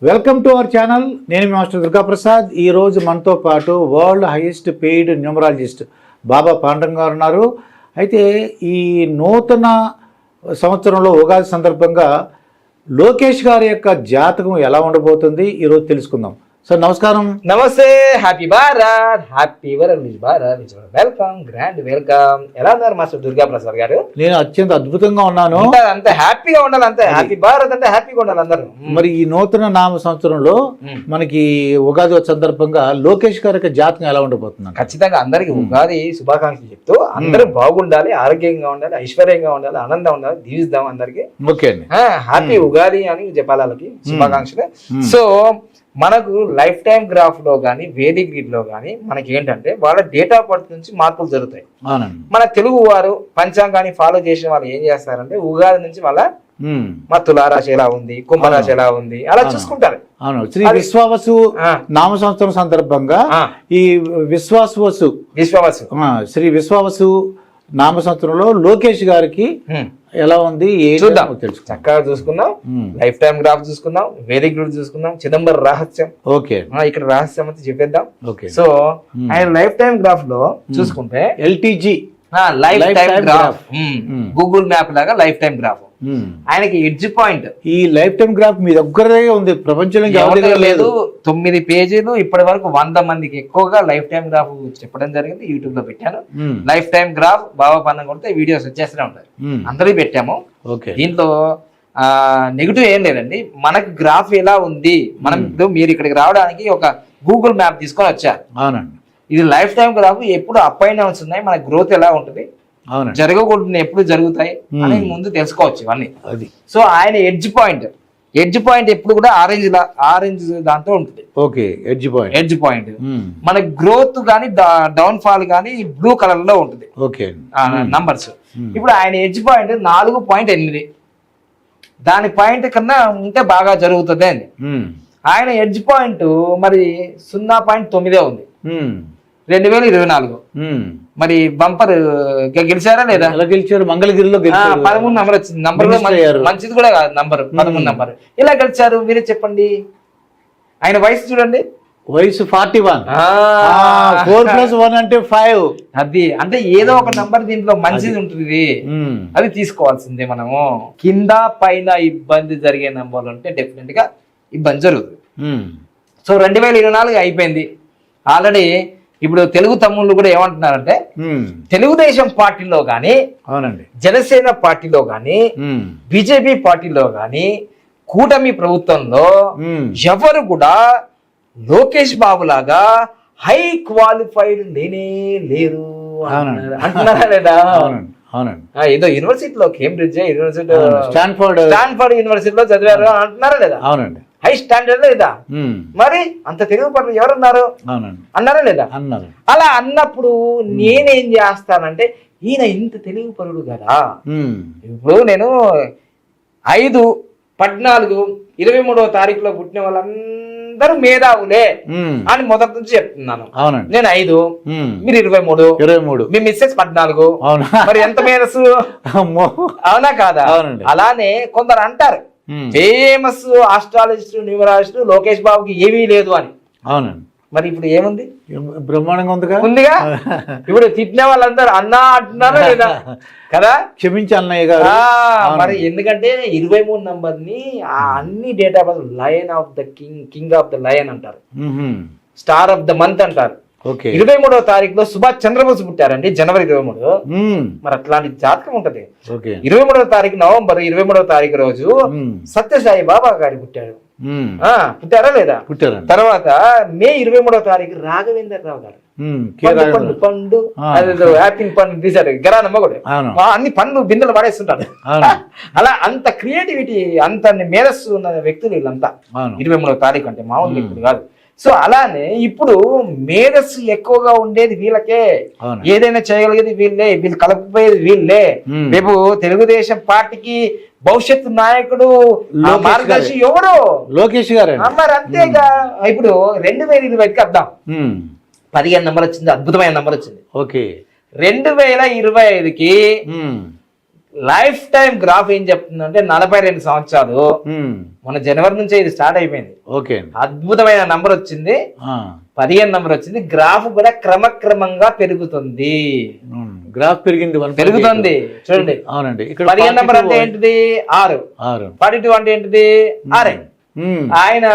Welcome to our channel. నేను master Durgaprasad. ఈరోజు మనతో పాటు వరల్డ్ హైయెస్ట్ పెయిడ్ న్యూమరాలజిస్ట్ బాబా పాండురంగ గారు ఉన్నారు. అయితే ఈ నూతన సంవత్సరంలో ఉగాది సందర్భంగా లోకేష్ గారి యొక్క జాతకం ఎలా ఉండబోతుంది ఈరోజు తెలుసుకుందాం. సార్ నమస్కారం. నమస్తే. Happy Bharat, happy Bharat, welcome, grand welcome. ఎలా ఉన్నారు మాస్టర్ దుర్గా ప్రసాద్ గారు? నేను అత్యంత అద్భుతంగా ఉన్నాను. అంతే హ్యాపీగా ఉండాలి, అంతే హ్యాపీ భారత్ అంటే హ్యాపీగా ఉండాలి అందరూ. మరి ఈ నూతన నామ సంవత్సరంలో మనకి ఉగాది సందర్భంగా లోకేష్ గారి యొక్క జాతకం ఎలా ఉండబోతుంది? ఖచ్చితంగా అందరికి ఉగాది శుభాకాంక్షలు చెప్తూ అందరూ బాగుండాలి, ఆరోగ్యంగా ఉండాలి, ఐశ్వర్యంగా ఉండాలి, ఆనందంగా ఉండాలి, దీవిస్తాం అందరికి. ఓకే అండి. హ్యాపీ ఉగాది అని చెప్పాలి వాళ్ళకి శుభాకాంక్షలు. సో మనకు లైఫ్ టైం గ్రాఫ్ లో గానీ వేదిక్ గ్రిడ్ లో గానీ మనకి ఏంటంటే వాళ్ళ డేట్ ఆఫ్ బర్త్ నుంచి మార్పులు జరుగుతాయి. మన తెలుగు వారు పంచాంగాన్ని ఫాలో చేసిన వాళ్ళు ఏం చేస్తారంటే ఉగాది నుంచి వాళ్ళ మా తులారాశి ఎలా ఉంది, కుంభరాశి ఎలా ఉంది అలా చూసుకుంటారు. అవును. శ్రీ విశ్వావసు నామ సంవత్సరం సందర్భంగా ఈ విశ్వాసు శ్రీ విశ్వావసు నామ సంవత్సరంలో లోకేష్ గారికి ఎలా ఉంది చూద్దాం, చక్కగా చూసుకుందాం. లైఫ్ టైం గ్రాఫ్ చూసుకుందాం, వేదిక్ గ్రిడ్ చూసుకుందాం, చిదంబరం రహస్యం. ఓకే, ఇక్కడ రహస్యం అయితే చెప్పేద్దాం. సో ఆయన లైఫ్ టైం గ్రాఫ్ లో చూసుకుంటే LTG life time graph, Google map లాగా లైఫ్ టైం గ్రాఫ్. ఆయనకి ఎడ్జ్ పాయింట్ ఈ లైఫ్ టైం గ్రాఫ్ మీ దగ్గరే ఉంది, ప్రపంచంలో లేదు. 9 పేజీలు ఇప్పటి వరకు 100 మందికి ఎక్కువగా లైఫ్ టైం గ్రాఫ్ చెప్పడం జరిగింది. యూట్యూబ్ లో పెట్టాను లైఫ్ టైం గ్రాఫ్. బాబా పన్నం కొడితే వీడియోస్ వచ్చేస్తూనే ఉంటాయి, అందరికీ పెట్టాము. దీంట్లో నెగిటివ్ ఏం లేదండి. మనకు గ్రాఫ్ ఎలా ఉంది, మనం మీరు ఇక్కడికి రావడానికి ఒక గూగుల్ మ్యాప్ తీసుకొని వచ్చారు. అవునండి. ఇది లైఫ్ టైం గ్రాఫ్. ఎప్పుడు అప్ అండ్ డౌన్స్ ఉన్నాయి, మన గ్రోత్ ఎలా ఉంటుంది, జరగకూడదు ఎప్పుడు జరుగుతాయి అని ముందు తెలుసుకోవచ్చు ఇవన్నీ. సో ఆయన ఎడ్జ్ పాయింట్ ఎప్పుడు కూడా ఆరెంజ్ దాంతో ఉంటుంది. ఓకే, ఎడ్జ్ పాయింట్ మన గ్రోత్ గానీ డౌన్ ఫాల్ గానీ బ్లూ కలర్ లో ఉంటుంది. Okay, numbers. ఇప్పుడు ఆయన ఎడ్జ్ పాయింట్ 4.8. దాని పాయింట్ కన్నా ఉంటే బాగా జరుగుతుంది అని. ఆయన ఎడ్జ్ పాయింట్ మరి 0.9 ఉంది 2024. మరి బంపర్ గెలిచారా లేదా? గెలిచారు, మంగళగిరిలో 13 నంబర్ వచ్చింది. నంబర్ మంచిది కూడా కాదు, నంబర్ 13 నంబర్. ఇలా గెలిచారు మీరే చెప్పండి. ఆయన వయసు చూడండి, వయసు 41. 4+1 అంటే 5. అది అంటే ఏదో ఒక నంబర్ దీంట్లో మంచిది ఉంటుంది, అది తీసుకోవాల్సిందే మనము. కింద పైన ఇబ్బంది జరిగే నంబర్లు ఉంటే డెఫినెట్ గా ఇబ్బంది జరుగుతుంది. సో 2024 అయిపోయింది ఆల్రెడీ. ఇప్పుడు తెలుగు తమ్ముళ్ళు కూడా ఏమంటున్నారంటే తెలుగుదేశం పార్టీలో గాని, జనసేన పార్టీలో గాని, బీజేపీ పార్టీలో గాని, కూటమి ప్రభుత్వంలో ఎవరు కూడా లోకేష్ బాబు లాగా హై క్వాలిఫైడ్ లేనే లేరు అంటున్నారా లేదా? ఏదో యూనివర్సిటీలో కేంబ్రిడ్జ్ యూనివర్సిటీ, స్టాన్ఫర్డ్ యూనివర్సిటీలో చదివారు అంటున్నారా లేదా? అవునండి. హై స్టాండర్డ్ లేదా? మరి అంత తెలుగు పనులు ఎవరున్నారు అన్నారా లేదా? అలా అన్నప్పుడు నేనేం చేస్తానంటే ఈయన ఇంత తెలుగు పరుడు కదా, ఇప్పుడు నేను 5, 14, 23వ తారీఖులో పుట్టిన వాళ్ళందరూ మేధావులే అని మొదటి నుంచి చెప్తున్నాను. నేను 5, మీరు 23, మీ మిస్సెస్ 14. మరి ఎంత మేధస్సు, అవునా కాదా? అలానే కొందరు అంటారు ఫేమస్ ఆస్ట్రాలజిస్ట్, న్యూమరాలజిస్ట్ లోకేష్ బాబుకి ఏమీ లేదు అని. అవునండి. మరి ఇప్పుడు ఏముంది? బ్రహ్మాండంగా ఉందిగా. ఇప్పుడు తిట్టిన వాళ్ళందరూ అన్నా అంటున్నారా లేదా కదా? క్షమించి అన్నయ్య గారు. మరి ఎందుకంటే 23 నంబర్ ని అన్ని date of birth lion of the king of the lion అంటారు, స్టార్ ఆఫ్ ద మంత్ అంటారు. 23వ తారీఖులో సుభాష్ చంద్రబోస్ పుట్టారండి, జనవరి 23. మరి అట్లాంటి జాతకం ఉంటది. 23వ తారీఖు నవంబర్ 23వ తారీఖు రోజు సత్యసాయి బాబా గారి పుట్టారు. పుట్టారా లేదా? తర్వాత మే 23వ తారీఖు రాఘవేంద్ర రావు గారు పండు యాపిల్ పండు తీశారు, గరానమ్మ కూడా అన్ని పండ్లు బిందెలు పడేస్తుంటారు. అలా అంత క్రియేటివిటీ, అంత మేధస్సు ఉన్న వ్యక్తులు వీళ్ళంతా. 23వ తారీఖు అంటే మామూలు వ్యక్తులు కాదు. సో అలానే ఇప్పుడు మేధస్సు ఎక్కువగా ఉండేది వీళ్ళకే, ఏదైనా చేయగలిగేది వీళ్ళే, వీళ్ళు కలపపోయేది వీళ్ళే. రేపు తెలుగుదేశం పార్టీకి భవిష్యత్తు నాయకుడు మార్గదర్శి ఎవరు? లోకేష్ గారు. మరి అంతేగా. ఇప్పుడు 2020కి అర్థం 15 నంబర్ వచ్చింది, అద్భుతమైన నంబర్ వచ్చింది. 2025కి లైఫ్ టైం గ్రాఫ్ ఏం చెప్తుందంటే 42 సంవత్సరాలు మన జనవరి నుంచే ఇది స్టార్ట్ అయిపోయింది. ఓకే, అద్భుతమైన నంబర్ వచ్చింది, 15 నంబర్ వచ్చింది. గ్రాఫ్ కూడా క్రమక్రమంగా పెరుగుతుంది. గ్రాఫ్ పెరిగింది, పెరుగుతుంది చూడండి. అవునండి. ఇక్కడ 15 నంబర్ అంటే ఏంటిది 6, 42 అంటే ఏంటిది 6. ఆయన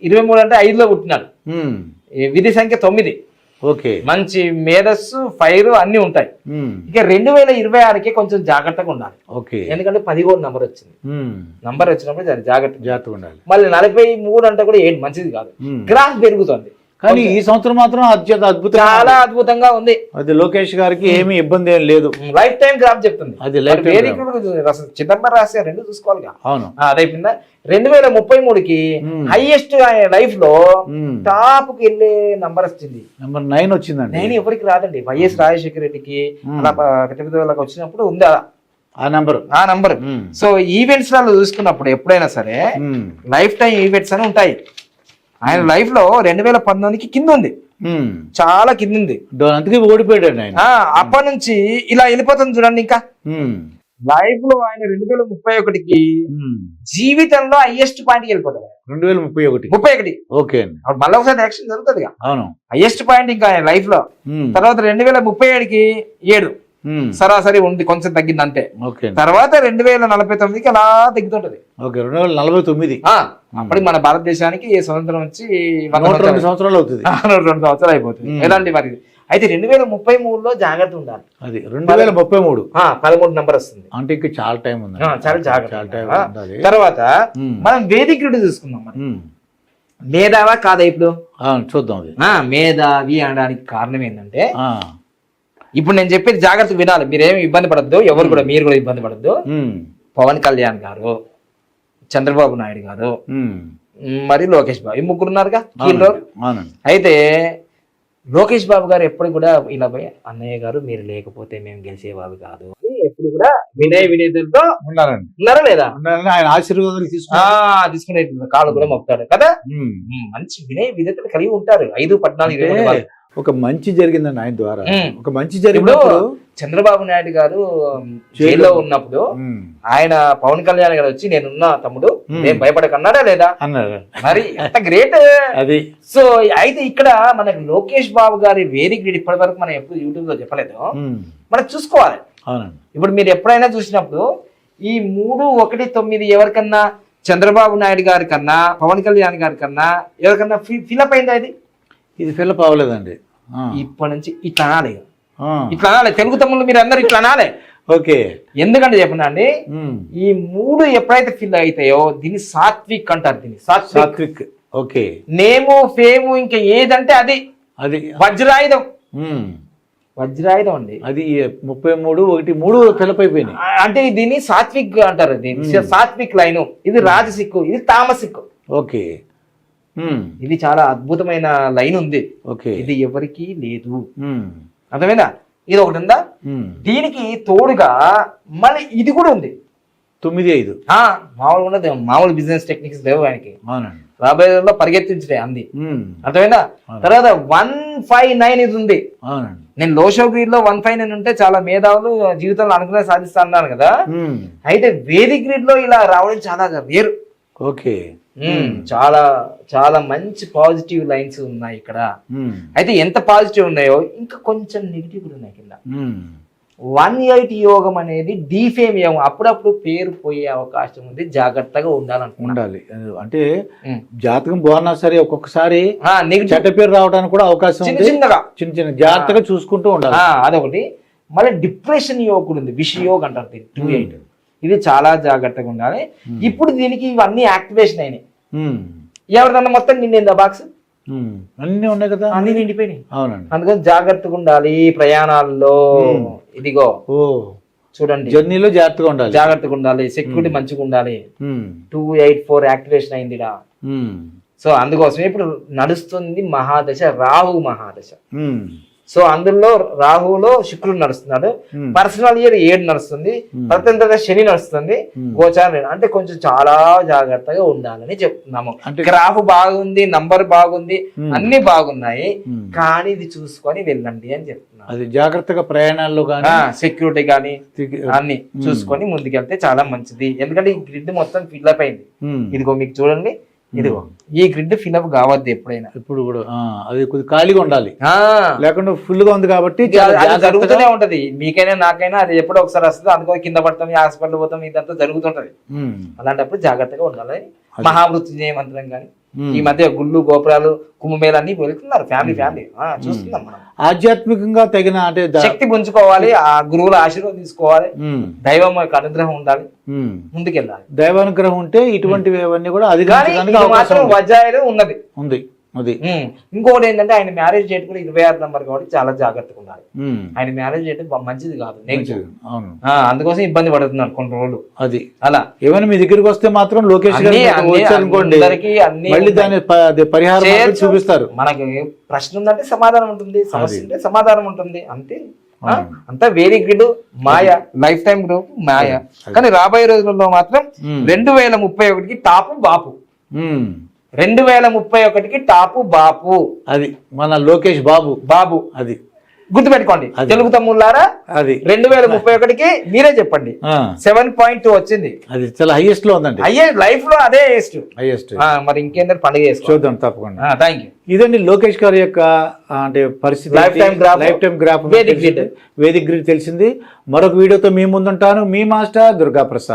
23 అంటే 5లో పుట్టినాడు. విధి సంఖ్య 9. ఓకే, మంచి మేధస్సు, ఫైర్ అన్ని ఉంటాయి. ఇక 2026కి కొంచెం జాగ్రత్తగా ఉండాలి. ఓకే, ఎందుకంటే 11 నంబర్ వచ్చింది. నంబర్ వచ్చినప్పుడు జాగ్రత్తగా ఉండాలి. మళ్ళీ 43 అంటే కూడా ఏంటి మంచిది కాదు. గ్రాఫ్ పెరుగుతుంది. కానీ ఈ సంవత్సరం మాత్రం అద్భుతం, చాలా అద్భుతంగా ఉంది. అది లోకేష్ గారికి ఏమి ఇబ్బంది ఏం లేదు. లైఫ్ టైం గ్రాఫ్ చెప్తుంది. అది లైఫ్ చిదంబరం రాసే 2 చూసుకోవాలి. అవును, అదైపోయిందా. 2033కి హైయెస్ట్ లైఫ్ లో టాప్ కి వెళ్ళే నంబర్ వచ్చింది. నెంబర్ 9 వచ్చిందండి. 9 ఎవరికి రాదండి. వైఎస్ రాజశేఖర రెడ్డికి అలా వచ్చినప్పుడు ఉంది ఆ నంబర్. సో ఈవెంట్స్ లో చూసుకున్నప్పుడు ఎప్పుడైనా సరే లైఫ్ టైం ఈవెంట్స్ అని ఉంటాయి. ఆయన లైఫ్ లో 2019కి కింద ఉంది, చాలా కింద ఉంది. అందుకే ఓడిపోయాడు ఆయన. అప్పటి నుంచి ఇలా వెళ్ళిపోతుంది చూడండి. ఇంకా లైఫ్ లో ఆయన 2031కి జీవితంలో హైయెస్ట్ పాయింట్ వెళ్ళిపోతాడు. 2031. ఓకే, మళ్ళీ ఒకసారి యాక్షన్ జరుగుతుంది. అవును, హైయెస్ట్ పాయింట్ ఇంకా ఆయన లైఫ్ లో. తర్వాత 2037కి 7 సరాసరి ఉంది, కొంచెం తగ్గింది అంతే. తర్వాత 2049కి అలా తగ్గుతుంటది. 2049 అప్పటికి మన భారతదేశానికి స్వతంత్రం వచ్చి 102 సంవత్సరాలు అవుతుంది. 102 సంవత్సరాలు అయిపోతుంది. ఎలాంటి మరి అయితే 2033లో జాగ్రత్త ఉండాలి. అది 2033 13 నంబర్ వస్తుంది. అంటే ఇంకా చాలా టైం ఉంది, చాలా జాగ్రత్త. తర్వాత మనం వేదిక రెడ్డి చూసుకుందాం. మరి మేధావా కాదా ఇప్పుడు చూద్దాం. మేధావి అనడానికి కారణం ఏంటంటే ఇప్పుడు నేను చెప్పేది జాగ్రత్త వినాలి. మీరేమి ఇబ్బంది పడద్దు, ఎవరు కూడా మీరు కూడా ఇబ్బంది పడద్దు. పవన్ కళ్యాణ్ గారు, చంద్రబాబు నాయుడు గారు, మరి లోకేష్ బాబు, ఈ ముగ్గురు ఉన్నారుగా కీలో. అయితే లోకేష్ బాబు గారు ఎప్పుడు కూడా ఇలా పోయి అన్నయ్య గారు మీరు లేకపోతే మేము గెలిచేవాళ్ళు కాదు అని ఎప్పుడు కూడా వినయ వినేతులతో ఉన్నారా లేదా? ఆయన ఆశీర్వాదాలు తీసుకునే కాళ్ళు కూడా మొక్కుతాడు కదా. మంచి వినయ విధేతలు కలిగి ఉంటారు. 5, 14, 20 ఒక మంచి జరిగిందండి ఆయన ద్వారా. ఒక మంచి జరిగినప్పుడు చంద్రబాబు నాయుడు గారు జైల్లో ఉన్నప్పుడు ఆయన పవన్ కళ్యాణ్ గారు వచ్చి నేనున్నా తమ్ముడు నేను భయపడకన్నాడా లేదా? మరి ఎంత గ్రేట్ అది. సో అయితే ఇక్కడ మనకి లోకేష్ బాబు గారి వేదిక ఇప్పటి వరకు మనం ఎప్పుడు యూట్యూబ్ లో చెప్పలేదు, మనం చూసుకోవాలి. ఇప్పుడు మీరు ఎప్పుడైనా చూసినప్పుడు ఈ 3, 1, 9 ఎవరికన్నా చంద్రబాబు నాయుడు గారి కన్నా పవన్ కళ్యాణ్ గారి కన్నా ఎవరికన్నా ఫిలప్ అయిందా? ఇది ఫిలప్ అవ్వలేదండి. ఇప్పటి నుంచి ఇట్లా అనాలి, ఇట్లా అనాలి. తెలుగు తమ్ముళ్ళు మీరు అందరు ఇట్లా అనాలి. ఓకే, ఎందుకంటే చెప్పినా అండి, ఈ 3 ఎప్పుడైతే ఫిల్ అవుతాయో దీన్ని సాత్విక్ అంటారు. దీన్ని సాత్విక్. ఓకే, నేము ఫేము ఇంకా ఏదంటే అది వజ్రాయుధం. వజ్రాయుధం అండి అది. 33, 1, 3 ఫిలప్ అయిపోయినాయి. అంటే దీన్ని సాత్విక్ అంటారు. దీన్ని సాత్విక్ లైన్. ఇది రాజసిక్, ఇది తామసిక్. ఓకే, ఇది చాలా అద్భుతమైన లైన్ ఉంది. ఇది ఎవరికి లేదు, అర్థమైందా? ఇది ఒకటి ఉందా. దీనికి తోడుగా మళ్ళీ ఇది కూడా ఉంది. 9, 5 మామూలుగా ఉన్నది. మామూలు బిజినెస్ టెక్నిక్స్ లేవు ఆయనకి. రాబోయే రోజుల్లో పరిగెత్తించడే అంది, అర్థమైందా? తర్వాత 159 ఇది ఉంది. నేను లోషోగ్రీడ్ లో 159 ఉంటే చాలా మేధావులు జీవితంలో అనుకునే సాధిస్తా అన్నాను కదా. అయితే వేదిక్ గ్రిడ్ లో ఇలా రావడం చాలా రేరు. ఓకే, చాలా చాలా మంచి పాజిటివ్ లైన్స్ ఉన్నాయి ఇక్కడ. అయితే ఎంత పాజిటివ్ ఉన్నాయో ఇంకా కొంచెం నెగిటివ్ కూడా ఉన్నాయి కింద. 180 యోగం అనేది డీఫేమ్ యోగం. అప్పుడప్పుడు పేరు పోయే అవకాశం ఉంది, జాగ్రత్తగా ఉండాలి. అంటే జాతకం బాగున్నా సరే ఒక్కొక్కసారి చెడ్డ పేరు రావడానికి కూడా అవకాశం ఉంది. చిన్న జాగ్రత్తగా చూసుకుంటూ ఉండాలి. అదొకటి. మళ్ళీ డిప్రెషన్ యోగం ఉంది, విష యోగం అంటారు 28. ఇది చాలా జాగ్రత్తగా ఉండాలి. ఇప్పుడు దీనికి ఇవన్నీ యాక్టివేషన్ అయినాయి. ఎవరిదన్నా మొత్తం నిండిందా బాక్స్? అన్ని ఉన్నాయి కదా, అన్ని నిండిపోయినాయి. అవునండి, అందుకని జాగ్రత్తగా ఉండాలి ప్రయాణాల్లో. ఇదిగో చూడండి, జర్నీలో జాగ్రత్తగా ఉండాలి. సెక్యూరిటీ మంచిగా ఉండాలి. 284 యాక్టివేషన్ అయింది. సో అందుకోసం ఇప్పుడు నడుస్తుంది మహాదశ, రాహు మహాదశ. సో అందులో రాహులో శుక్రుడు నడుస్తున్నాడు. పర్సనల్ ఇయర్ 7 నడుస్తుంది. ప్రత్యంతంగా శని నడుస్తుంది. గోచారం అంటే కొంచెం చాలా జాగ్రత్తగా ఉండాలని చెప్తున్నాము. గ్రాఫ్ బాగుంది, నంబర్ బాగుంది, అన్ని బాగున్నాయి, కానీ ఇది చూసుకొని వెళ్ళండి అని చెప్తున్నాము. అది జాగ్రత్తగా ప్రయాణాల్లో కానీ సెక్యూరిటీ కానీ అన్ని చూసుకొని ముందుకెళ్తే చాలా మంచిది. ఎందుకంటే ఈ గ్రిడ్ మొత్తం ఫిల్అప్ అయింది. ఇదిగో మీకు చూడండి, ఇదిగో ఈ గ్రిడ్ ఫిల్అప్ కావద్దు ఎప్పుడైనా. ఇప్పుడు కూడా అది కొద్దిగా ఖాళీగా ఉండాలి, లేకుండా ఫుల్ గా ఉంది కాబట్టి అది జరుగుతూనే ఉంటది. మీకైనా నాకైనా అది ఎప్పుడో ఒకసారి వస్తుంది, అందుకో కింద పడతాం, హాస్పిటల్ పోతాం, ఇదంతా జరుగుతుంటది. అలాంటప్పుడు జాగ్రత్తగా ఉండాలి. మహామృత్యుంజయ మంత్రం కానీ ఈ మధ్య గుళ్ళు గోపురాలు కుంభమేళాన్ని వెళ్తున్నారు ఫ్యామిలీ చూస్తున్నాం మనం. ఆధ్యాత్మికంగా తగిన అంటే శక్తి పుంజుకోవాలి, ఆ గురువుల ఆశీర్వాదం తీసుకోవాలి, దైవం యొక్క అనుగ్రహం ఉండాలి, ముందుకెళ్ళాలి. దైవానుగ్రహం ఉంటే ఇటువంటివన్నీ కూడా అధిగమించడానికి అవకాశం వజ్రాయుడు ఉన్నది ఉంది. ఇంకోటి ఏంటంటే ఆయన మ్యారేజ్ డేట్ కూడా 26 నంబర్ కాబట్టి చాలా జాగ్రత్తగా ఉండాలి. ఆయన మ్యారేజ్ డేట్ మంచిది కాదు, నెగిటివ్. అందుకోసం ఇబ్బంది పడుతున్నారు కొన్ని రోజులు. అది అలా ఏమైనా మీ దగ్గరికి వస్తే మాత్రం లోకేష్ అనుకోండి, మళ్ళీ దాని పరిహారం చూపిస్తారు. మనకి ప్రశ్న ఉందంటే సమాధానం ఉంటుంది, సమస్య ఉంటే సమాధానం ఉంటుంది, అంతే. అంతా వెరీ గుడ్ మాయ, లైఫ్ టైం గ్రూప్ మాయ. కానీ రాబోయే రోజుల్లో మాత్రం 2031కి టాపు బాపు, 2031కి టాపు బాపు. అది మన లోకేష్ బాబు అది గుర్తుపెట్టుకోండి తెలుగు తమ్ముళ్ళారా. అది 2031కి మీరే చెప్పండి. 7.2 వచ్చింది, అది చాలా హైయెస్ట్ లో ఉందండి. లైఫ్ లో అదే హైయెస్ట్. మరి ఇంకేంటే పండుగ చూద్దాం తప్పకుండా. Thank you. ఇదండి లోకేష్ గారి యొక్క అంటే పరిస్థితి, life time graph Vedic grid తెలిసింది. మరొక వీడియోతో మీ ముందుంటాను, మీ మాస్టర్ దుర్గా ప్రసాద్.